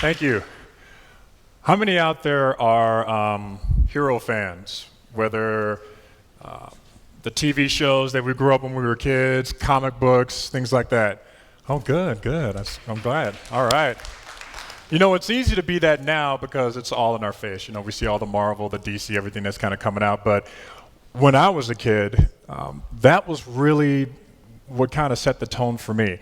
Thank you. How many out there are hero fans? Whether the TV shows that we grew up when we were kids, comic books, things like that. Oh, good. I'm glad. All right. You know, it's easy to be that now because it's all in our face. You know, we see all the Marvel, the DC, everything that's kind of coming out. But when I was a kid, that was really what kind of set the tone for me.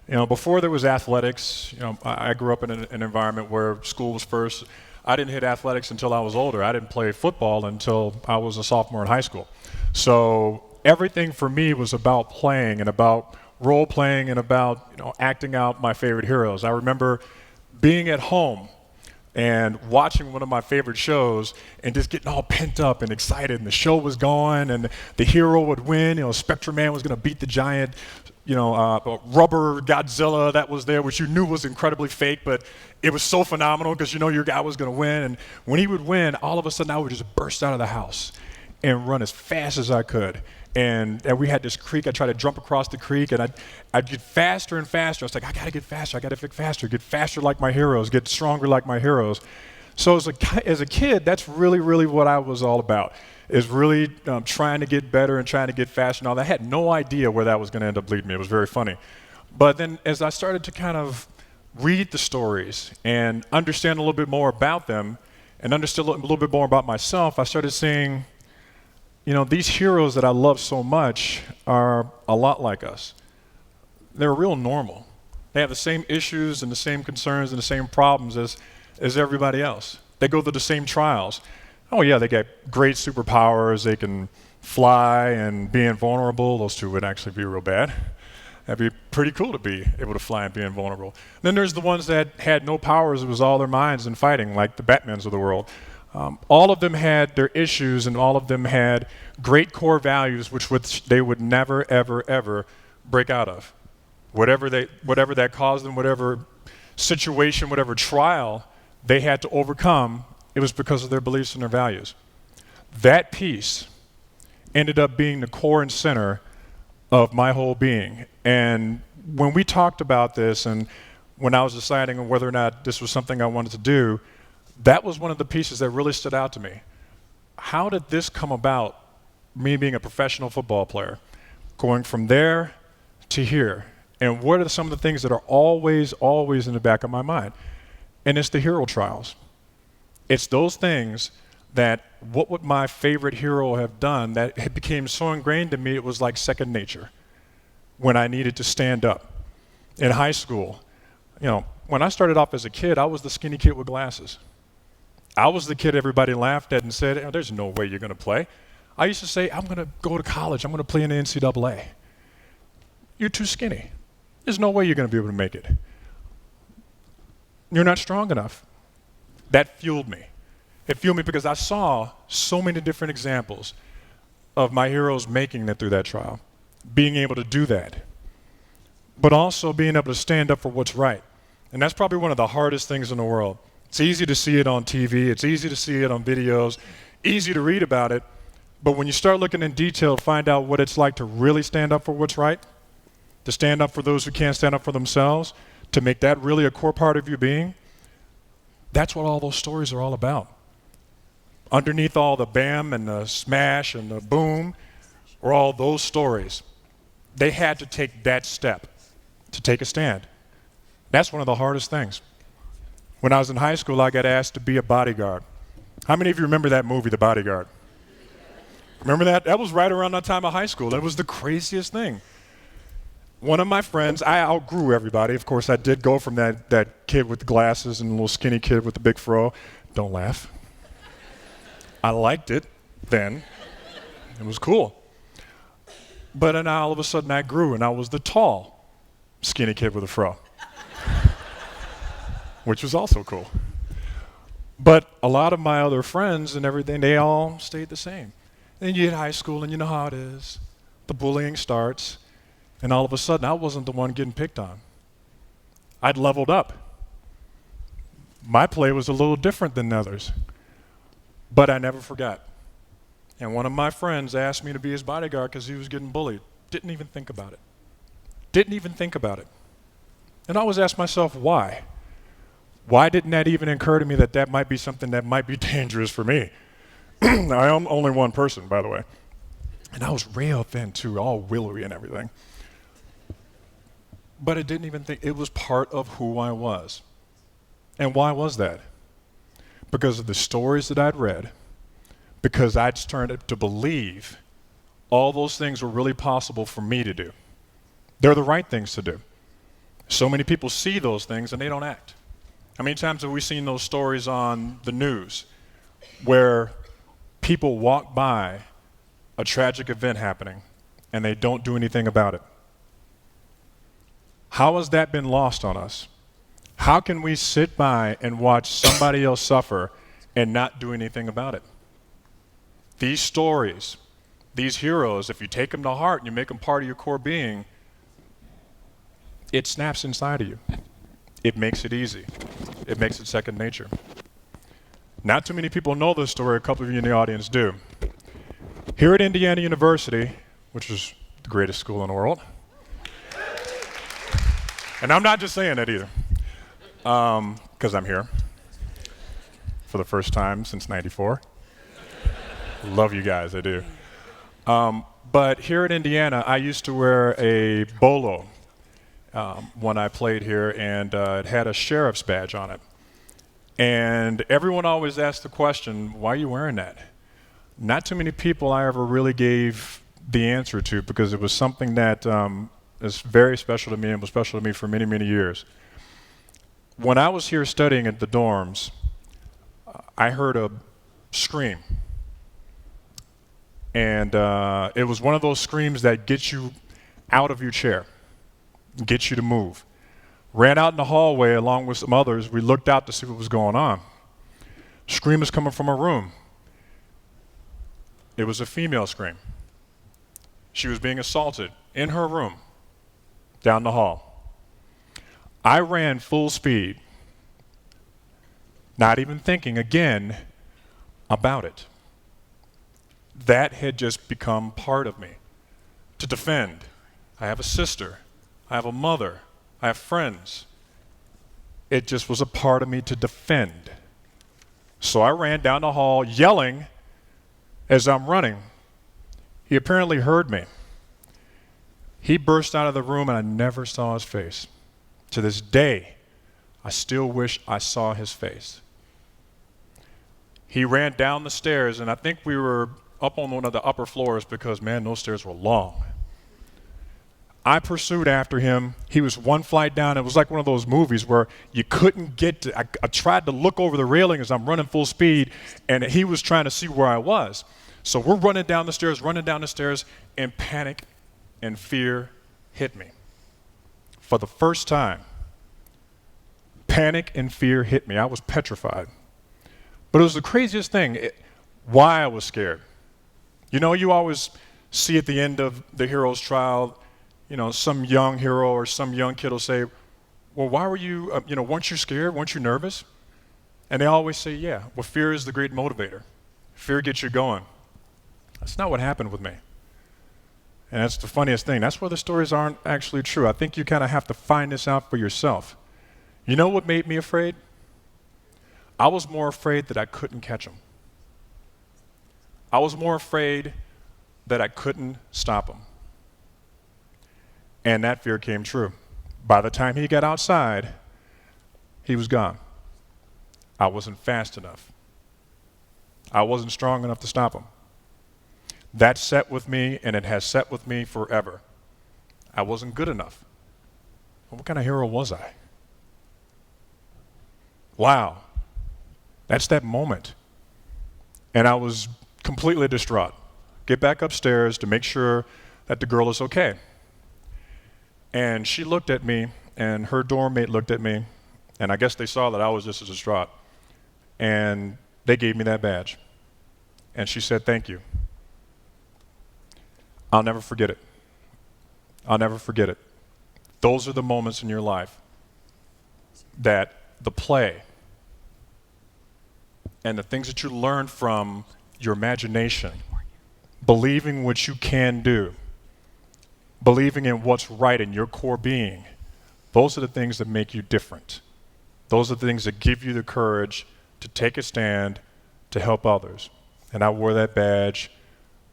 You know, before there was athletics, you know, I grew up in an environment where school was first. I didn't hit athletics until I was older. I didn't play football until I was a sophomore in high school. So everything for me was about playing and about role playing and about, you know, acting out my favorite heroes. I remember being at home and watching one of my favorite shows and just getting all pent up and excited, and the show was going and the hero would win. You know, Spectre Man was going to beat the giant, you know, rubber Godzilla that was there, which you knew was incredibly fake, but it was so phenomenal because you know your guy was going to win. And when he would win, all of a sudden I would just burst out of the house and run as fast as I could. And we had this creek. I tried to jump across the creek, and I'd get faster and faster. I was like, I got to get faster. I got to get faster like my heroes, get stronger like my heroes. So as a kid, that's really what I was all about, is really trying to get better and trying to get faster and all that. I had no idea where that was going to end up leading me. It was very funny. But then as I started to kind of read the stories and understand a little bit more about them and understand a little bit more about myself, I started seeing, you know, these heroes that I love so much are a lot like us. They're real normal. They have the same issues and the same concerns and the same problems as everybody else. They go through the same trials. Oh yeah, they get great superpowers. They can fly and be invulnerable. Those two would actually be real bad. That'd be pretty cool to be able to fly and be invulnerable. Then there's the ones that had no powers. It was all their minds and fighting, like the Batmans of the world. All of them had their issues, and all of them had great core values which they would never, ever break out of. Whatever that caused them, whatever situation, whatever trial they had to overcome, it was because of their beliefs and their values. That piece ended up being the core and center of my whole being. And when we talked about this, and when I was deciding on whether or not this was something I wanted to do, that was one of the pieces that really stood out to me. How did this come about, me being a professional football player, going from there to here? And what are some of the things that are always in the back of my mind? And it's the hero trials. It's those things that, what would my favorite hero have done, that it became so ingrained in me, it was like second nature when I needed to stand up. In high school, you know, when I started off as a kid, I was the skinny kid with glasses. I was the kid everybody laughed at and said, oh, there's no way you're going to play. I used to say, I'm going to go to college. I'm going to play in the NCAA. You're too skinny. There's no way you're going to be able to make it. You're not strong enough. That fueled me. It fueled me because I saw so many different examples of my heroes making it through that trial, being able to do that, but also being able to stand up for what's right. And that's probably one of the hardest things in the world. It's easy to see it on TV, it's easy to see it on videos, easy to read about it, but when you start looking in detail, find out what it's like to really stand up for what's right, to stand up for those who can't stand up for themselves, to make that really a core part of your being, that's what all those stories are all about. Underneath all the bam and the smash and the boom are all those stories. They had to take that step to take a stand. That's one of the hardest things. When I was in high school, I got asked to be a bodyguard. How many of you remember that movie, The Bodyguard? Remember that? That was right around that time of high school. That was the craziest thing. One of my friends, I outgrew everybody. Of course, I did go from that kid with the glasses and the little skinny kid with the big fro. Don't laugh. I liked it then. It was cool. But then all of a sudden I grew, and I was the tall, skinny kid with a fro, which was also cool. But a lot of my other friends and everything, they all stayed the same. Then you hit high school, and you know how it is. The bullying starts, and all of a sudden I wasn't the one getting picked on. I'd leveled up. My play was a little different than others, but I never forgot. And one of my friends asked me to be his bodyguard because he was getting bullied. Didn't even think about it. And I always ask myself, why? Why didn't that even occur to me that that might be something that might be dangerous for me? I am only one person, by the way. And I was real thin too, all willowy and everything. But I didn't even think it was part of who I was. And why was that? Because of the stories that I'd read, because I'd started to believe all those things were really possible for me to do. They're the right things to do. So many people see those things and they don't act. How many times have we seen those stories on the news where people walk by a tragic event happening and they don't do anything about it? How has that been lost on us? How can we sit by and watch somebody else suffer and not do anything about it? These stories, these heroes, if you take them to heart and you make them part of your core being, it snaps inside of you. It makes it easy. It makes it second nature. Not too many people know this story. A couple of you in the audience do. Here at Indiana University, which is the greatest school in the world, and I'm not just saying that either, because I'm here for the first time since '94. Love you guys, I do. But here at Indiana, I used to wear a bolo when I played here, and it had a sheriff's badge on it. And everyone always asked the question, why are you wearing that? Not too many people I ever really gave the answer to, because it was something that is very special to me and was special to me for many, many years. When I was here studying at the dorms, I heard a scream. And it was one of those screams that gets you out of your chair, gets you to move. Ran out in the hallway along with some others. We looked out to see what was going on. Scream was coming from a room. It was a female scream. She was being assaulted in her room down the hall. I ran full speed, not even thinking again about it. That had just become part of me, to defend. I have a sister, I have a mother, I have friends. It just was a part of me to defend. So I ran down the hall yelling as I'm running. He apparently heard me. He burst out of the room and I never saw his face. To this day, I still wish I saw his face. He ran down the stairs, and I think we were up on one of the upper floors because, man, those stairs were long. I pursued after him. He was one flight down. It was like one of those movies where you couldn't get to, I tried to look over the railing as I'm running full speed, and he was trying to see where I was. So we're running down the stairs, and panic and fear hit me. For the first time, panic and fear hit me. I was petrified. But it was the craziest thing, why I was scared. You know, you always see at the end of the hero's trial, you know, some young hero or some young kid will say, well, why were you, weren't you scared? Weren't you nervous? And they always say, yeah, well, fear is the great motivator. Fear gets you going. That's not what happened with me. And that's the funniest thing. That's where the stories aren't actually true. I think you kind of have to find this out for yourself. You know what made me afraid? I was more afraid that I couldn't catch him. I was more afraid that I couldn't stop him. And that fear came true. By the time he got outside, he was gone. I wasn't fast enough. I wasn't strong enough to stop him. That set with me, and it has set with me forever. I wasn't good enough. What kind of hero was I? Wow. That's that moment. And I was completely distraught. Get back upstairs to make sure that the girl is okay. And she looked at me, and her dorm mate looked at me, and I guess they saw that I was just as distraught. And they gave me that badge. And she said, thank you. I'll never forget it. I'll never forget it. Those are the moments in your life that the play and the things that you learn from your imagination, believing what you can do, believing in what's right in your core being, those are the things that make you different. Those are the things that give you the courage to take a stand to help others. And I wore that badge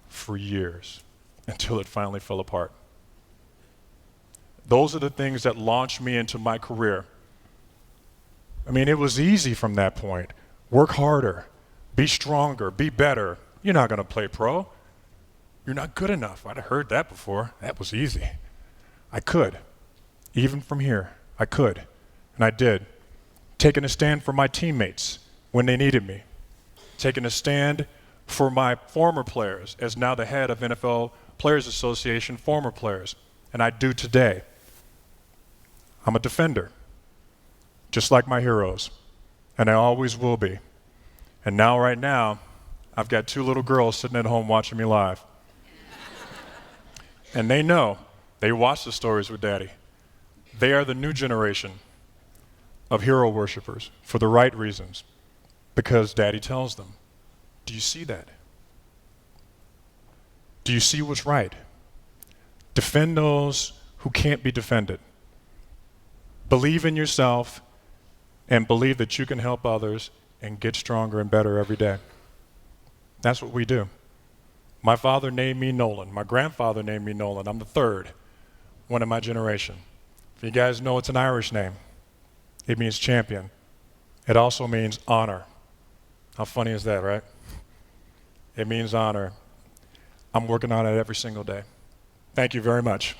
for years until it finally fell apart. Those are the things that launched me into my career. I mean, it was easy from that point. Work harder, be stronger, be better. You're not going to play pro. You're not good enough. I'd have heard that before. That was easy. I could. Even from here, I could. And I did. Taking a stand for my teammates when they needed me. Taking a stand for my former players, as now the head of NFL Players Association, former players. And I do today. I'm a defender, just like my heroes. And I always will be. And now, right now, I've got 2 little girls sitting at home watching me live. And they know, they watch the stories with Daddy. They are the new generation of hero worshipers for the right reasons, because Daddy tells them. Do you see that? Do you see what's right? Defend those who can't be defended. Believe in yourself and believe that you can help others and get stronger and better every day. That's what we do. My father named me Nolan. My grandfather named me Nolan. I'm the 3rd one in my generation. If you guys know, it's an Irish name. It means champion. It also means honor. How funny is that, right? It means honor. I'm working on it every single day. Thank you very much.